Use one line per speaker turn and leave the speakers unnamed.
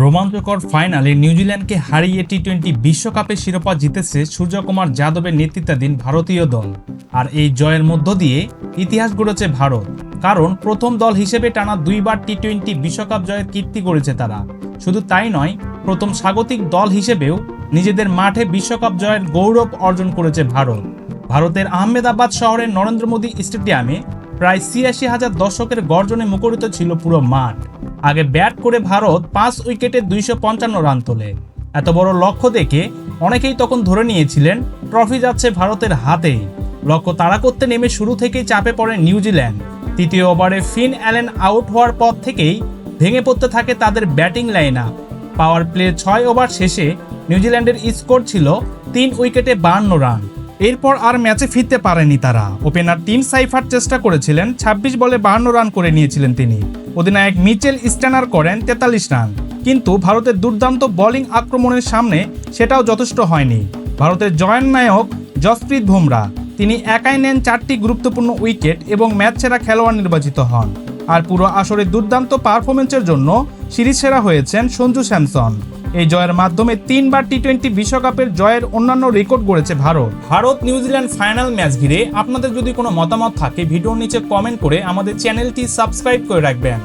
রোমাঞ্চকর ফাইনালে নিউজিল্যান্ডকে হারিয়ে টি-20 বিশ্বকাপের শিরোপা জিতেছে সূর্যকুমার যাদবের নেতৃত্বাধীন ভারতীয় দল। আর এই জয়ের মধ্য দিয়ে ইতিহাস গড়েছে ভারত, কারণ প্রথম দল হিসেবে টানা দুইবার টি-20 বিশ্বকাপ জয়ের কীর্তি গড়েছে তারা। শুধু তাই নয়, প্রথম স্বাগতিক দল হিসেবেও নিজেদের মাঠে বিশ্বকাপ জয়ের গৌরব অর্জন করেছে ভারত। ভারতের আহমেদাবাদ শহরের নরেন্দ্র মোদী স্টেডিয়ামে প্রায় ৮৬,০০০ দর্শকের গর্জনে মুখরিত ছিল পুরো মাঠ। আগে ব্যাট করে ভারত ৫ উইকেটে ২৫৫ রান তোলে। এত বড় লক্ষ্য দেখে অনেকেই তখন ধরে নিয়েছিলেন ট্রফি যাচ্ছে ভারতের হাতেই। লক্ষ্য তাড়া করতে নেমে শুরু থেকেই চাপে পড়ে নিউজিল্যান্ড। তৃতীয় ওভারে ফিন অ্যালেন আউট হওয়ার পর থেকেই ভেঙে পড়তে থাকে তাদের ব্যাটিং লাইন আপ। পাওয়ার প্লের ৬ ওভার শেষে নিউজিল্যান্ডের স্কোর ছিল ৩ উইকেটে ৫২ রান। এরপর আর ম্যাচে ফিরতে পারেনি তারা। ওপেনার টিম সাইফার চেষ্টা করেছিলেন, ২৬ বলে ৫২ রান করে নিয়েছিলেন তিনি। অধিনায়ক মিচেল স্ট্যানার করেন ৪৩ রান, কিন্তু ভারতের দুর্দান্ত বোলিং আক্রমণের সামনে সেটাও যথেষ্ট হয়নি। ভারতের জয়েন্ট নায়ক জসপ্রীত বুমরা, তিনি একাই নেন ৪টি গুরুত্বপূর্ণ উইকেট এবং ম্যাচ সেরা খেলোয়াড় নির্বাচিত হন। আর পুরো আসরে দুর্দান্ত পারফরমেন্সের জন্য সিরিজ সেরা হয়েছেন সঞ্জু স্যামসন। এই জয়ের মাধ্যমে ৩বার টি-20 বিশ্বকাপের জয়ের অন্যান্য রেকর্ড গড়েছে ভারত নিউজিল্যান্ড ফাইনাল ম্যাচ ঘিরে আপনাদের যদি কোনো মতামত থাকে, ভিডিওর নিচে কমেন্ট করে আমাদের চ্যানেলটি সাবস্ক্রাইব করে রাখবেন।